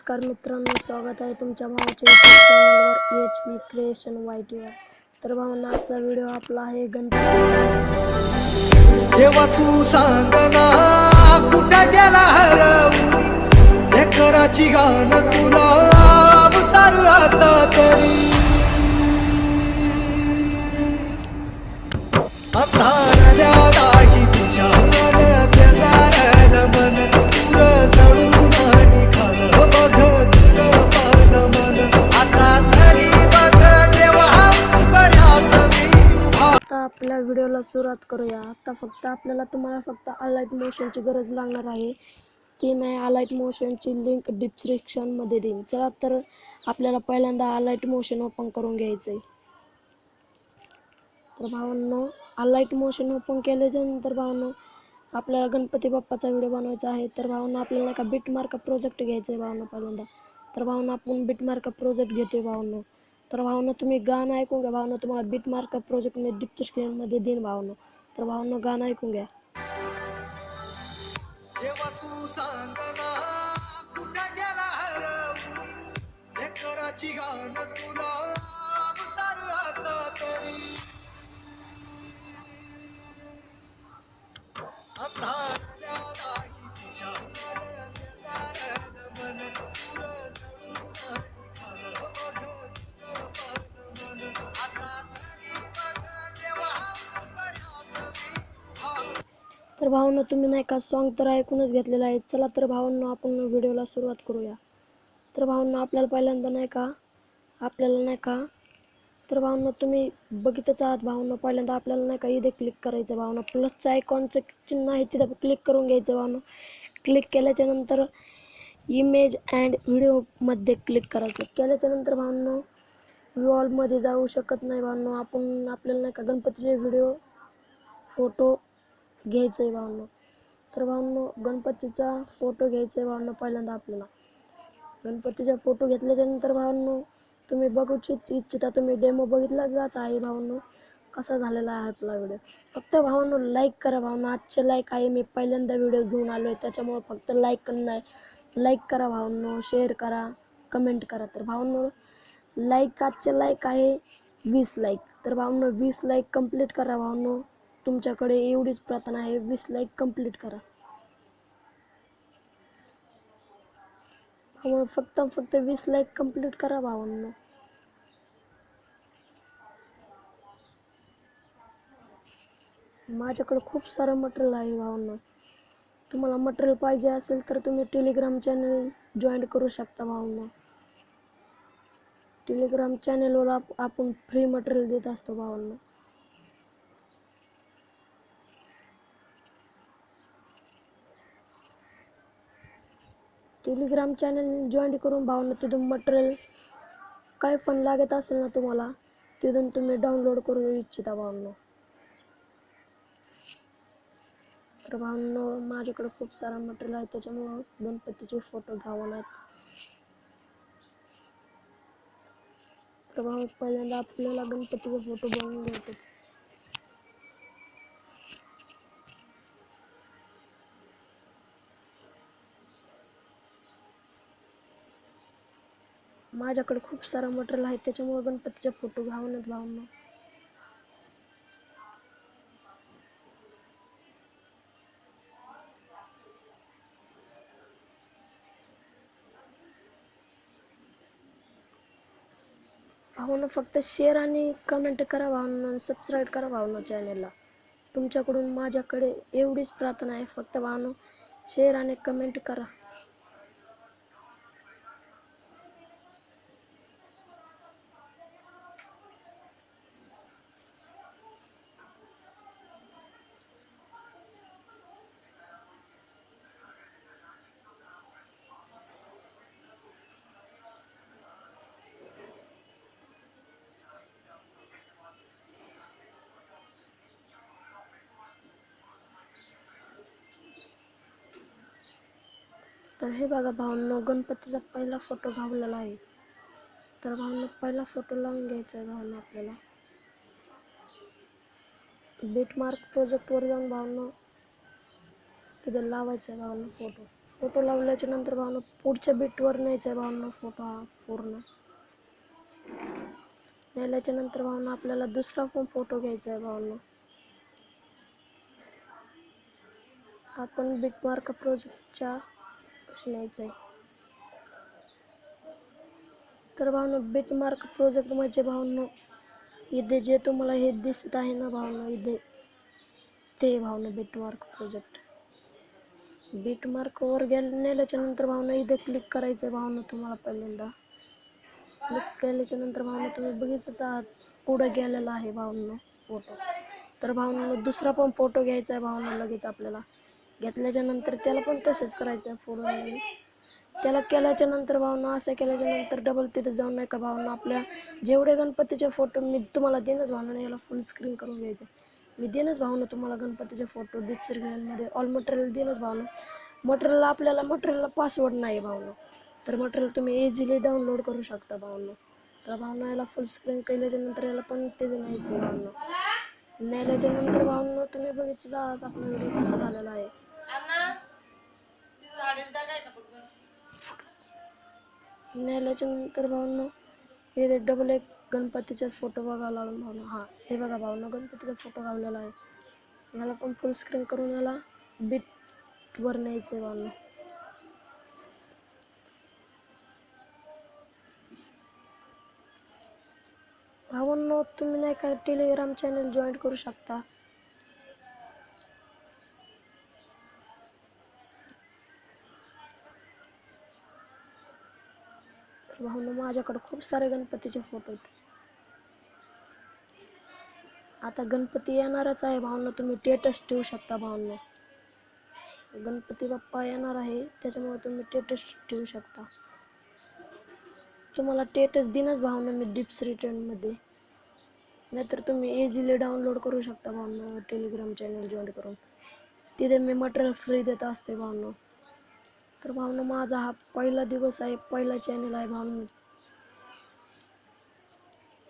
नमस्कार मित्रांनो, स्वागत आहे तुमच्या भावाच्या यूट्यूब चॅनलवर एच मी क्रिएशन वायटीवर. तर भावना, आजचा व्हिडिओ आपला आहे गणपती. जेव्हा तू सांगना कुठं गेला हरवून, लेकराची गाण तुला अवतार आता तरी अंधारल्या नाही तुझ्या मन बेजारल मन तुर जळून निघालं बघ तुझं पान मन आता तरी बघ देवा बऱ्यात मी उभा. आता आपल्या व्हिडिओला सुरुवात करूया. आता तुम्हाला फक्त अलाइट मोशनची गरज लागणार आहे. ती मी अलाइट मोशनची लिंक डिस्क्रिप्शनमध्ये देईन. चला तर आपल्याला पहिल्यांदा अलाइट मोशन ओपन करून घ्यायचं आहे. तर भावांनो, अलाइट मोशन ओपन केल्याच्यानंतर भावांनो आपल्याला गणपती बाप्पाचा व्हिडिओ बनवायचा आहे. तर भावांनो आपल्याला नाही का बिटमार्क प्रोजेक्ट घ्यायचा आहे भावांनो पहिल्यांदा. तर भावांनो आपण बिटमार्क प्रोजेक्ट घेतोय भावांनो. तर भावांनो तुम्ही गाणं ऐकून घ्या भावांनो, तुम्हाला बिटमार्क प्रोजेक्ट मी डिस्क्रिप्शनमध्ये देईन भावांनो. तर भावांनो गाणं ऐकून घ्या. जेव्हा तू सांगना कुठं गेला हरवून, लेकराची गाण तुला अवतार आता तरी अंधारल्या नाही तुझ्या मन बेजारल मन तुर जळून निघालं बघ तुझं पान मन आता तरी बघ देवा बऱ्यात मी उभा. तर भावांनो, तुम्ही नाही का सॉन्ग तर ऐकूनच घेतलेलं आहे. चला तर भावांनो आपण व्हिडिओला सुरुवात करूया. तर भावांनो आपल्याला पहिल्यांदा नाही का तर भावांनो तुम्ही बघितच आहात भावांनो, पहिल्यांदा आपल्याला नाही का इथे क्लिक करायचं भावांनो. प्लसचं आयकॉनचं चिन्ह आहे तिथं क्लिक करून घ्यायचं भावांनो. क्लिक केल्याच्यानंतर इमेज अँड व्हिडिओमध्ये क्लिक करायचं. केल्याच्यानंतर भावांनो वॉलमध्ये जाऊ शकत नाही भावांनो. आपल्याला नाही का गणपतीचे व्हिडिओ फोटो घ्यायचं आहे भावांनो. तर भावांनो गणपतीचा फोटो घ्यायचा आहे भावांनो. पहिल्यांदा आपल्याला गणपतीचा फोटो घेतल्याच्यानंतर भावांनो तुम्ही बघू इच्छिता, तुम्ही डेमो बघितलाच आहे भावांनो कसा झालेला आहे आपला व्हिडिओ. फक्त भावांनो लाईक करा भावांनो. आजचे लाईक आहे, मी पहिल्यांदा व्हिडिओ घेऊन आलो आहे त्याच्यामुळे फक्त लाईक करा भावांनो, शेअर करा, कमेंट करा. तर भावांनो आजचे लाईक आहे 20 लाईक. तर भावांनो 20 लाईक कंप्लीट करा भावांनो. तुमच्याकडे एवढीच प्रार्थना आहे, 20 लाईक कंप्लीट करा भावांनो. फक्त 20 लाईक कंप्लीट करा भावांनो. माझ्याकडे खूप सारं मटेरियल आहे भावांनो. तुम्हाला मटेरियल पाहिजे असेल तर तुम्ही टेलिग्राम चॅनल जॉईन करू शकता भावांनो. टेलिग्राम चॅनलवर आपण फ्री मटेरियल देत असतो भावांनो. टेलिग्राम चॅनल जॉईन करून भावांनो तिथून मटेरियल काय पण लागत असेल ना तुम्हाला, तिथून तुम्ही डाउनलोड करू इच्छिता भावांनो. तर भावांनो माझ्याकडे खूप सारा मटेरियल आहे, त्याच्यामुळं गणपतीचे फोटो घ्यावं नाहीत. तर भाऊ पहिल्यांदा आपल्याला गणपतीचे फोटो बनवून घ्यायचे. माझ्याकडे खूप सारा मटेरियल आहे, त्याच्यामुळे गणपतीचे फोटो घ्यावं नाहीत भावांनो. भावांनो फक्त शेअर आणि कमेंट करा भावांनो, सबस्क्राईब करा भावांनो चॅनलला. तुमच्याकडून माझ्याकडे एवढीच प्रार्थना आहे, फक्त भावांनो शेअर आणि कमेंट करा. तर हे बघा भावांनो, गणपतीचा पहिला फोटो घावलेला आहे. तर भावांनो पहिला फोटो लावून घ्यायचा आहे भावांनो आपल्याला. बिटमार्क प्रोजेक्टवर जाऊन भावांनो तिथे लावायचं आहे भावांनो फोटो. फोटो लावल्याच्या नंतर भावना पुढच्या बीटवर न्यायचा आहे भावना फोटो हा पूर्ण. नेल्याच्या नंतर भावना आपल्याला दुसरा पण फोटो घ्यायचा आहे भावना. आपण बिटमार्क प्रोजेक्टच्या न्यायचं आहे. तर भावना बिटमार्क प्रोजेक्ट म्हणजे भावना इथे जे तुम्हाला हे दिसत आहे ना भावना इथे ते भावना बिटमार्क प्रोजेक्ट. बिटमार्क वर नेल्याच्या नंतर भावना इथे क्लिक करायचं आहे भावना. तुम्हाला पहिल्यांदा क्लिक केल्याच्या नंतर भावना तुम्ही बघितच आहात पुढे गेलेला आहे भावना फोटो. तर भावना दुसरा पण फोटो घ्यायचा आहे भावना लगेच आपल्याला. घेतल्याच्या नंतर त्याला पण तसंच करायचं आहे पुढे. त्याला केल्याच्या नंतर भावना असं केल्याच्या नंतर डबल तिथे जाऊन नाही का भावना आपल्या जेवढे गणपतीचे फोटो मी तुम्हाला देणंच भावना याला फुल स्क्रीन करून घ्यायचे. मी देणंच भावना तुम्हाला गणपतीचे फोटो डीप स्क्रीनमध्ये ऑल मटेरियल देणंच भावना. मटेरियलला पासवर्ड नाही भावना. तर मटेरियल तुम्ही इझिली डाउनलोड करू शकता भावना. तर भावना याला फुल स्क्रीन केल्याच्या नंतर याला पण ते न्यायचं भावना. नेल्याच्या नंतर भावना तुम्ही बघितलं आहात आपला व्हिडिओ कसा झालेला आहे. नेल्याच्या नंतर भावना हे डबल एक गणपतीचा फोटो बघायला लागून भावना. हा हे बघा भावना गणपतीचा फोटो गावलेला आहे. याला पण फुल स्क्रीन करून याला बीटवर न्यायचं आहे भावना. भावांनो तुम्ही नाही का टेलिग्राम चॅनल जॉईन करू शकता. भावना माझ्याकडे खूप सारे गणपतीचे फोटो आहेत. आता गणपती येणारच आहे भावना. तुम्ही स्टेटस ठेवू शकता भावना. गणपती बाप्पा येणार आहे त्याच्यामुळे तुम्ही स्टेटस ठेवू शकता. तुम्हाला स्टेटस दिनच भावना मी डिस्क्रिप्शनमध्ये. नाहीतर तुम्ही इझिली डाउनलोड करू शकता भावना टेलिग्राम चॅनल जॉईन करून. तिथे मी मटेरियल फ्री देत असते भावना. तर भावना माझा हा पहिला दिवस आहे, पहिला चॅनल आहे भावना.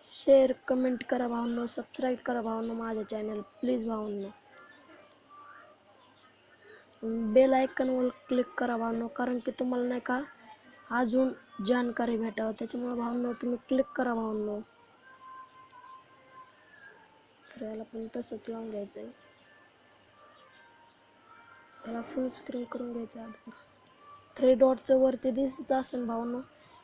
शेअर कमेंट करा भावना, सबस्क्राईब करा भावना माझ्या चॅनल प्लीज भावना. बेल आयकॉनवर क्लिक करा भावना, कारण की तुम्हाला नाही का अजून जानकारी भेटावं त्याच्यामुळे भावना तुम्ही क्लिक करा भावना. तर याला पण तसंच लावून घ्यायचं आहे. त्याला फुल स्क्रीन करून घ्यायचं आहे. 3 डॉटचं वरती दिसत असेल भावना.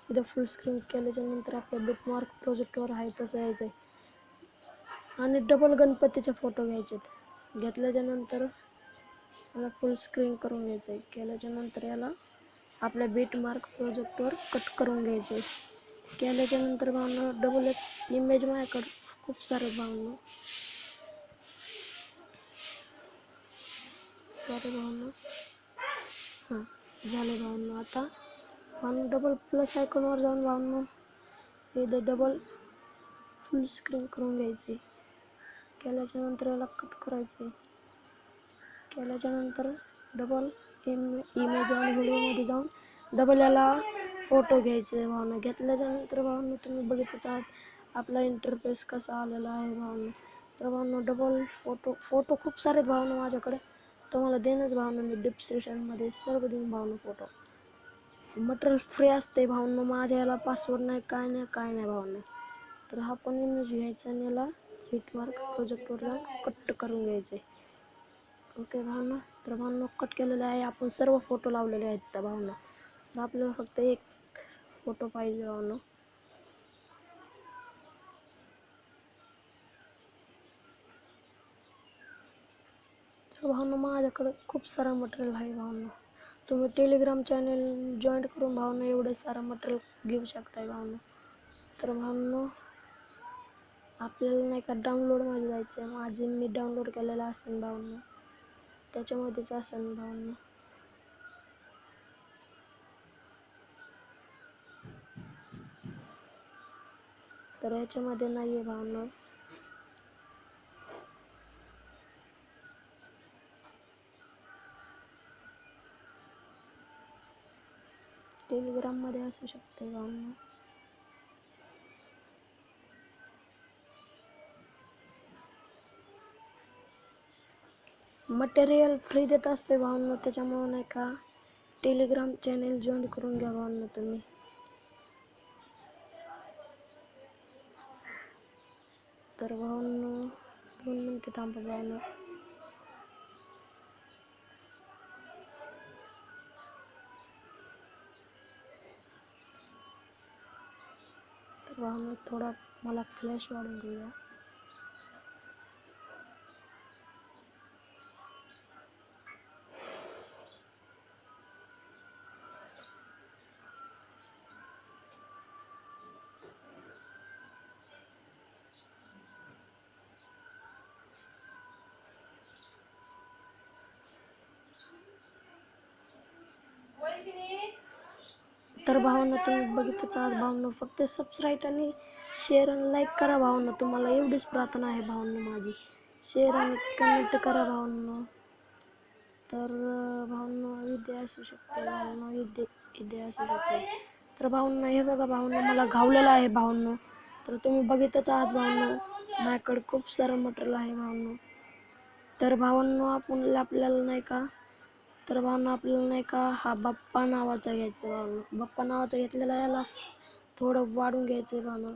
इथं फुल स्क्रीन केल्याच्या नंतर आपल्या बिटमार्क प्रोजेक्टवर आहे तसं यायचं आहे. आणि डबल गणपतीचे फोटो घ्यायचे. घेतल्याच्या नंतर याला फुल स्क्रीन करून घ्यायचं आहे. केल्याच्या नंतर याला आपल्या बिटमार्क प्रोजेक्टवर कट करून घ्यायचं आहे. केल्याच्या नंतर भावना डबल एक इमेज माझ्याकडे खूप सारे भावना. भावना हां झाले भावना. आता भावना डबल प्लस आयकॉनवर जाऊन भावना इथं डबल फुल स्क्रीन करून घ्यायचे. केल्याच्या नंतर याला कट करायचे. केल्याच्या नंतर डबल इमेज आणि व्हिडिओमध्ये जाऊन डबल याला फोटो घ्यायचे भावना. घेतल्याच्या नंतर भावना तुम्ही बघितच आहात आपला इंटरफेस कसा आलेला आहे भावना. तर भावना डबल फोटो खूप सारे भावना माझ्याकडे. तुम्हाला देणंच भावना मी डिस्क्रिप्शनमध्ये सर्व देईन भावना फोटो. मटेरियल फ्री असते भावना. माझ्या याला पासवर्ड नाही काय नाही भावना. तर हा पण इमेज घ्यायचा आणि याला बिटमार्क प्रोजेक्टवर जाऊन कट करून घ्यायचे. ओके भावना. तर भावना कट केलेले आहे. आपण सर्व फोटो लावलेले आहेत त्या भावना. तर आपल्याला फक्त एक फोटो पाहिजे भावना. तर भावना माझ्याकडे खूप सारा मटेरियल आहे भावना. तुम्ही टेलिग्राम चॅनल जॉईन करून भावना एवढे सारं मटेरियल घेऊ शकताय भावना. तर भावना आपल्याला नाही का डाउनलोडमध्ये जायचं आहे. माझे मी डाउनलोड केलेलं असेल भावना त्याच्यामध्येच असेल भावना. तर याच्यामध्ये नाही आहे भावना. टेलिग्राममध्ये असू शकते भावना. मटेरियल फ्री देत असते भावना त्याच्यामुळे नाही का टेलिग्राम चॅनेल जॉईन करून घ्या भावांनो तुम्ही. तर भावांनो 2 मिनिटं थांबा भावांनो. तर भावांनो थोडा मला फ्लॅश वाढून घेऊया. तर भावांनो तुम्ही बघितच आहात भावांनो, फक्त सबस्क्राईब आणि शेअर आणि लाईक करा भावांनो. तुम्हाला एवढीच प्रार्थना आहे भावांनो माझी. शेअर आणि कमेंट करा भावांनो. तर भावांनो विद्या असू शकते भावांनो, विद्या असू शकते. तर भावांनो हे बघा भावांनो, मला घावलेलं आहे भावांनो. तर तुम्ही बघितच आहात भावांनो, माझ्याकडे खूप सारं मटेरियल आहे भावांनो. तर भावांनो आपल्याला नाही का, तर भावांनो आपल्याला नाही का हा बाप्पा नावाचा घ्यायचा भावांनो. बाप्पा नावाचा घेतलेला याला थोडं वाढून घ्यायचं भावांनो.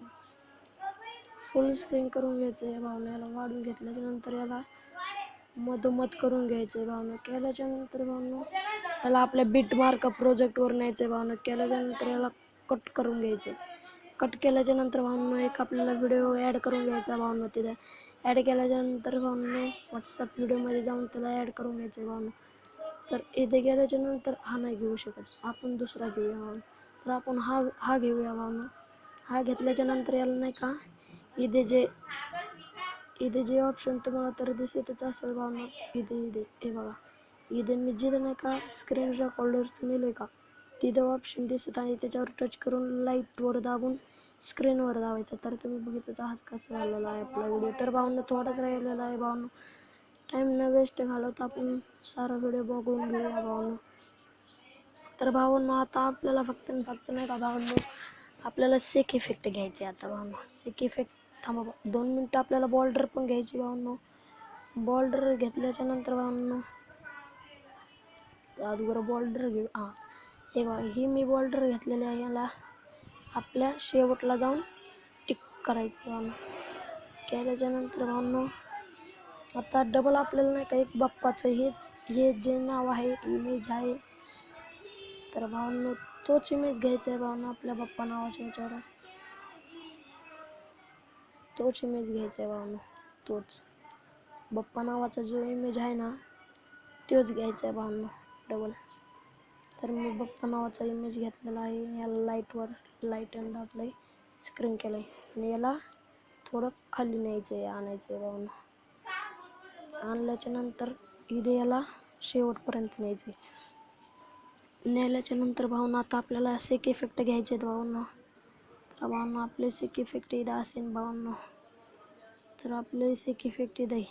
फुल स्क्रीन करून घ्यायचं आहे भावांनो. याला वाढून घेतल्याच्या नंतर याला मधोमध करून घ्यायचं आहे भावांनो. केल्याच्या नंतर भावांनो याला आपल्या बिटमार्क प्रोजेक्टवर न्यायचं आहे भावांनो. केल्याच्या नंतर याला कट करून घ्यायचं. कट केल्याच्या नंतर भावांनो एक आपल्याला व्हिडिओ ॲड करून घ्यायचा भावांनो. तिथे ॲड केल्याच्या नंतर भावांनो व्हॉट्सअप व्हिडिओमध्ये जाऊन त्याला ॲड करून घ्यायचं भावांनो. तर इथे गेल्याच्या नंतर हा नाही घेऊ शकत, आपण दुसरा घेऊया भावांनो. तर आपण हा घेऊया भावांनो. हा घेतल्याच्या नंतर याला नाही का इथे जे ऑप्शन तुम्हाला तर दिसतच असेल भावांनो. इथे हे बघा, इथे मी जिथं नाही का स्क्रीन रेकॉर्डरचं लिहिलंय का, तिथं ऑप्शन दिसत आहे. त्याच्यावर टच करून लाईटवर दाबून स्क्रीनवर दाबायचं. तर तुम्ही बघितच आहात कसं झालेला आहे आपला व्हिडिओ. तर भावांनो थोडाच राहिलेला आहे भावांनो. टाईम न वेस्ट घालवता आपण सारा व्हिडिओ बघून घेऊया भावांनो. तर भावांनो आता आपल्याला फक्त नाही का भावांनो, आपल्याला सेक इफेक्ट घ्यायचे आता भावांनो. सेक इफेक्ट थांबा 2 मिनटं. आपल्याला बॉर्डर पण घ्यायची भावांनो. बॉर्डर घेतल्याच्या नंतर भावांनो अगोदर बॉर्डर घेऊ. हे बघा, ही मी बॉर्डर घेतलेली आहे. याला आपल्या शेवटला जाऊन टिक करायचं भावांनो. केल्याच्या नंतर भावांनो आता डबल आपल्याला नाही का एक बाप्पाचं हे जे नाव आहे, इमेज आहे, तर भावांनो तोच इमेज घ्यायचा आहे भावांनो. आपल्या बाप्पा नावाच्या ह्याच्यावर तोच इमेज घ्यायचा आहे भावांनो. तोच बाप्पा नावाचा जो इमेज आहे ना, तोच घ्यायचा आहे भावांनो डबल. तर मी बाप्पा नावाचा इमेज घेतलेला आहे. याला लाईट आणि दाबलंय, स्क्रीन केलंय आणि याला थोडं खाली न्यायचं आहे, आणायचं आहे भावांनो. आणल्याच्या नंतर इथे याला शेवटपर्यंत न्यायचे. नेल्याच्या नंतर भावांनो आता आपल्याला सेक इफेक्ट घ्यायचे आहेत भावांनो. तर भावांनो आपले सेक इफेक्ट इथं असेल भावांनो. तर आपले सेक इफेक्ट इथे,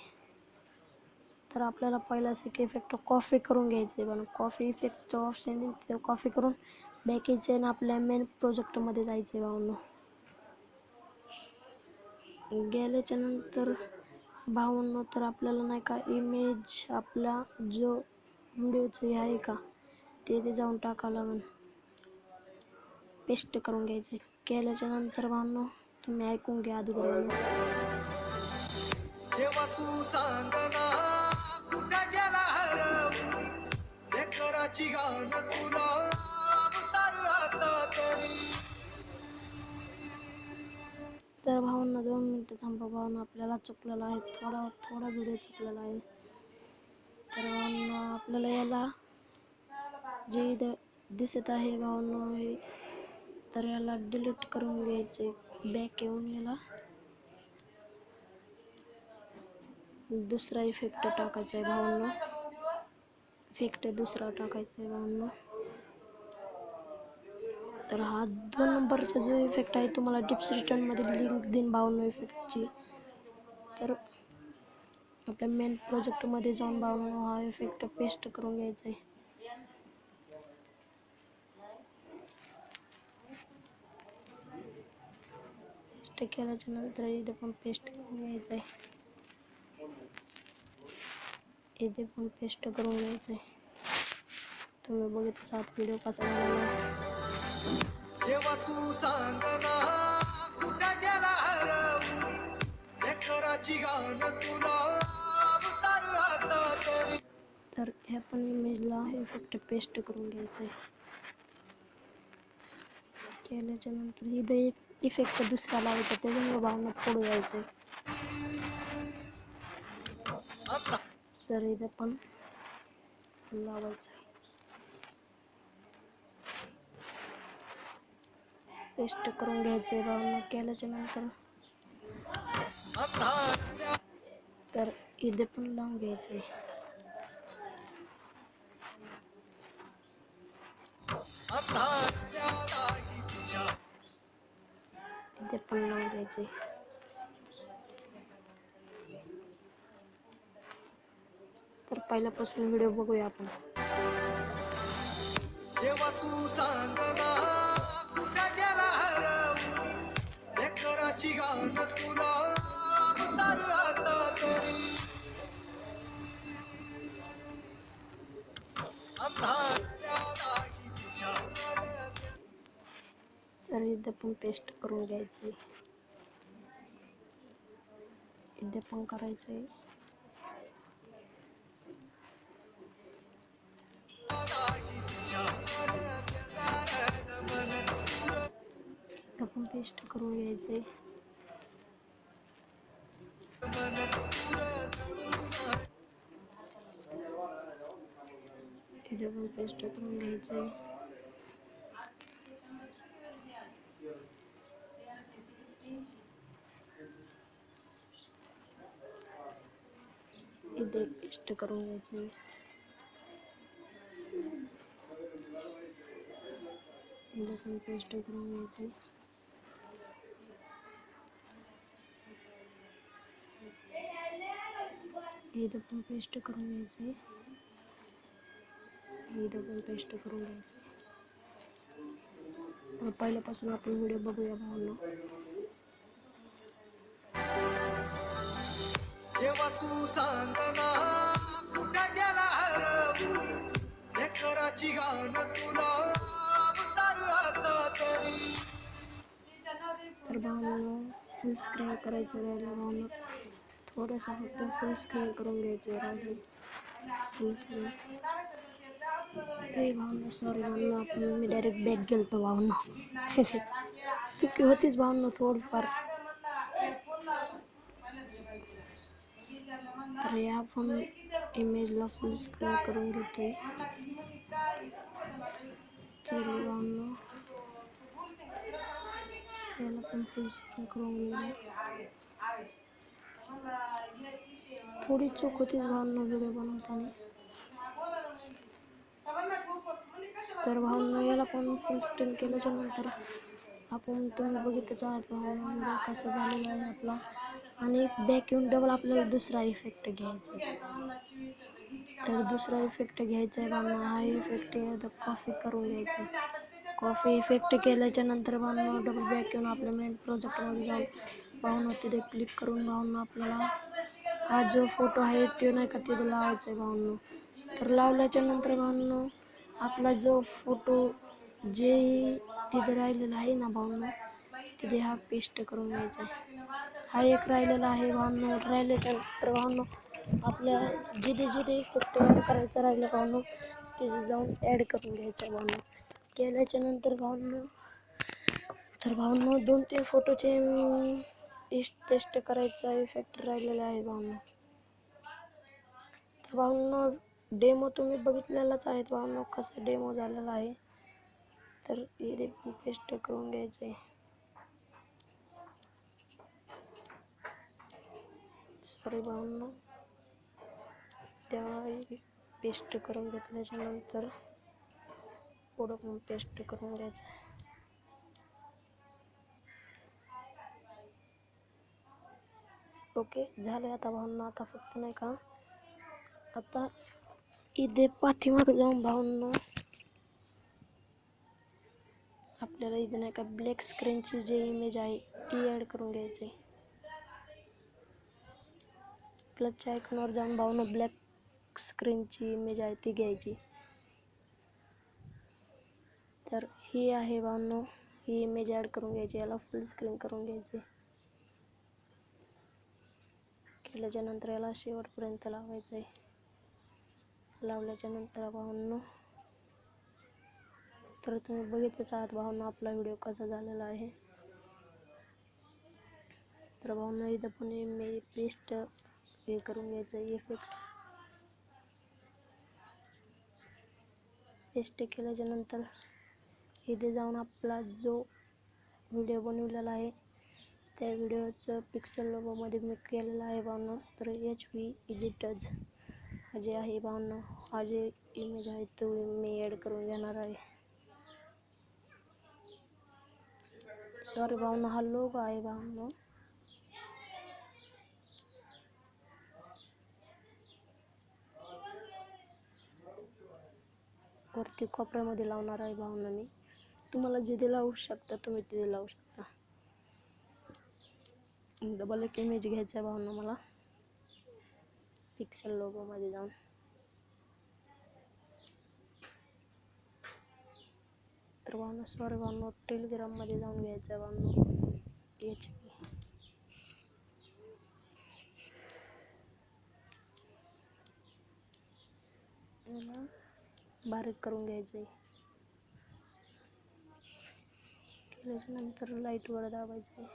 तर आपल्याला पहिला सेक इफेक्ट कॉपी करून घ्यायचे आहे भावांनो. कॉपी इफेक्टचं ऑप्शन येईल तिथे कॉपी करून बॅक यायचं आणि आपल्या मेन प्रोजेक्टमध्ये जायचं आहे भावांनो. गेल्याच्या नंतर भावांनो तर आपल्याला नाही का इमेज आपला जो व्हिडिओचं हे आहे का, ते जाऊन टाकावं लागेल. पेस्ट करून घ्यायचे. केल्याच्या नंतर भावांनो तुम्ही ऐकून घ्या अगोदर. जेव्हा तू सांगना कुठं गेला हरवून, लेकराची गाण तुला अवतार आता तरी. तर भावांनो 2 मिनिटं थांबा भावांनो. आपल्याला चुकलेला आहे, थोडा व्हिडिओ चुकलेला आहे. तर भावांनो आपल्याला याला जे इथं दिसत आहे भावांनो हे, तर याला डिलीट करून घ्यायचे. बॅक येऊन याला दुसरा इफेक्ट टाकायचा आहे भावांनो. इफेक्ट दुसरा टाकायचा आहे भावांनो. तर हा 2 नंबरचा जो इफेक्ट आहे तुम्हाला डिस्क्रिप्शनमध्ये लिंक देईन भावांनो इफेक्टची. तर आपल्या मेन प्रोजेक्टमध्ये जाऊन भावांनो हा इफेक्ट पेस्ट करून घ्यायचा आहे. पेस्ट केल्याच्या नंतर इथे पण पेस्ट करून घ्यायचं आहे. इथे पण पेस्ट करून घ्यायचं आहे. तुम्ही बघितच आहात व्हिडिओ कसा झालेला आहे. जेव्हा तू सांगना कुठं गेला हरवून लेकराची गाण तुला अवतार आता तरी तर ह्या पण इमेजला इफेक्ट पेस्ट करून घ्यायचं आहे. केल्याच्या नंतर इथं एक इफेक्ट दुसरा लावायचा, त्याच्यामुळे भावना पुढे यायचं आहे. आता तर इथं पण लावायचं आहे. पेस्ट करून घ्यायचं आहे भावना. केल्याच्या नंतर आता तर इथे पण लावून घ्यायचं आहे. आता त्यालाही तिच्या इथे पण लावून घ्यायचं आहे. तर पहिल्यापासून व्हिडिओ बघूया आपण. जेव्हा तू सांगना कुठं गेला हरवून लेकराची गाण तुला अवतार आता तरी अंधारालाही तिच्या तर इथे पण पेस्ट करून घ्यायचं आहे. इथे पण करायचं आहे. मनालाही तिच्या मन इथं पण पेस्ट करून घ्यायचं आहे. इथे पण पेस्ट करून घ्यायचं आहे. इथे पेस्ट करून घ्यायचं आहे. इथे पण पेस्ट करून घ्यायचं आहे. इथं पण पेस्ट करून घ्यायचं आहे. इथं पण पेस्ट करून घ्यायचं आहे. तर पहिल्यापासून आपण व्हिडिओ बघूया भावांनो. जेव्हा तू सांगना कुठं गेला हरवून लेकराची गाण तुला अवतार आता तरी तर भावांनो फुल स्क्रीन करायचं राहिलं भावांनो. थोडंसं फक्त फुल स्क्रीन करून घ्यायचं राहिलं. फुल स्क्रीन हे भावना सॉरी भावना, आपण मी डायरेक्ट बॅक गेलतो भावना. चुकी होतीच भावना थोडीफार. तर या पण इमेजला फुल स्क्रीन करून घेतोय. केली भावना. याला पण फुल स्क्रीन करून घेऊया. थोडी चूक होतीच भावना व्हिडिओ बनवताना. तर भावना याला पण फुल स्क्रीन केल्याच्या नंतर आपण तुम्ही बघितच आहात भावना व्हिडिओ कसा झालेला आहे आपला. आणि बॅक येऊन डबल आपल्याला दुसरा इफेक्ट घ्यायचा आहे. तर दुसरा इफेक्ट घ्यायचा आहे भावना. हा इफेक्ट कॉपी करून घ्यायचा आहे. कॉपी इफेक्ट केल्याच्या नंतर भावना डबल बॅक येऊन आपल्या मेन प्रोजेक्टमध्ये जाऊन भावना तिथे क्लिक करून भावना आपल्याला हा जो फोटो आहे तो नाही का तिथे लावायचा आहे भावना. तर लावल्याच्या नंतर भावना आपला जो फोटो जे तिथे राहिलेला आहे ना भावना, तिथे हा पेस्ट करून घ्यायचा आहे. हा एक राहिलेला आहे भावना. राहिल्याच्या नंतर भावना आपल्या जिथे जिथे इफेक्ट ॲड करायचं राहिलं भावना तिथे जाऊन ॲड करून घ्यायचं भावना. केल्याच्या नंतर भावना तर भावना 2-3 फोटोचे पेस्ट करायचा इफेक्ट राहिलेला आहे भावना. तर भावना डेमो तुम्ही बघितलेलाच आहे भावना कसा डेमो झालेला आहे. तर इथे पण पेस्ट करून घ्यायचं आहे. सॉरी भावना. त्या पेस्ट करून घेतल्याच्या नंतर पुढं पण पेस्ट करून घ्यायचं आहे. ओके झालं आता भावना. आता फक्त नाही का आता इथे पाठीमागे जाऊन भावना आपल्याला इथे नाही का ब्लॅक स्क्रीनची जी इमेज आहे ती ॲड करून घ्यायची आहे. प्लसच्या आयकॉनवर जाऊन भावना ब्लॅक स्क्रीनची इमेज आहे ती घ्यायची. तर ही आहे भावांनो, ही इमेज ॲड करून घ्यायची, याला फुल स्क्रीन करून घ्यायची. केल्याच्या नंतर याला शेवटपर्यंत लावायचं आहे. लावल्याच्या नंतर भावांनो, तर तुम्ही बघितलंच आहात भावांनो आपला व्हिडिओ कसा झालेला आहे. तर भावांनो इथं पण मी पेस्ट हे करून घ्यायचं, इफेक्ट पेस्ट केल्याच्या नंतर इथे जाऊन आपला जो व्हिडिओ बनवलेला आहे त्या व्हिडिओचं पिक्सेल लोगोमध्ये मी केलेलं आहे भावांनो. तर HV एडिटर्स जे आहे भावांनो, हा जे इमेज आहे तो मी ॲड करून घेणार आहे. सॉरी भावांनो, हा लोगो आहे भावांनो. वरती कोपऱ्यामध्ये लावणार आहे भावांनो मी. तुम्हाला जिथे लावू शकता तुम्ही तिथे लावू शकता. डबल एक इमेज घ्यायचा आहे भावांनो मला, पिक्सेल लोगोमध्ये जाऊन. तर भावांनो सॉरी भावांनो, टेलिग्राममध्ये जाऊन घ्यायचं आहे भावांनो, HP. याला बारीक करून घ्यायचं आहे. केल्याच्या नंतर लाईटवर दाबायचं आहे.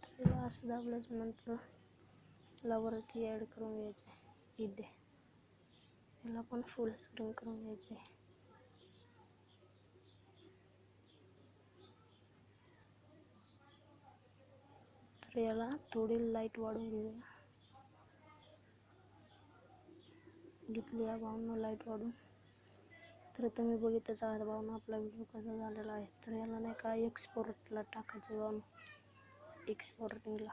तर याला असं दाबल्याच्या नंतर याला वरती ॲड करून घ्यायचं आहे. इथे याला पण फुल स्क्रीन करून घ्यायचं आहे. तर याला थोडी लाईट वाढवून घेतली आहे भावांनो, लाईट वाढून. तर तुम्ही बघितच आहात भावांनो आपला व्हिडिओ कसा झालेला आहे. तर याला नाही का एक्सपोर्टला टाकायचं भावांनो, एक्सपोर्टिंगला.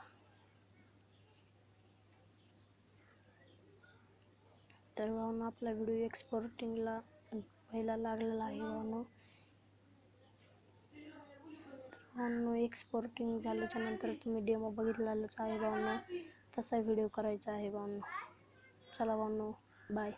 तर भावांनो आपला व्हिडिओ एक्सपोर्टिंगला व्हायला लागलेला आहे भावांनो. भावांनो एक्सपोर्टिंग झाल्याच्या नंतर तुम्ही डेमो बघितलेलाच आहे भावांनो, तसा व्हिडिओ करायचा आहे भावांनो. चला भावांनो, बाय.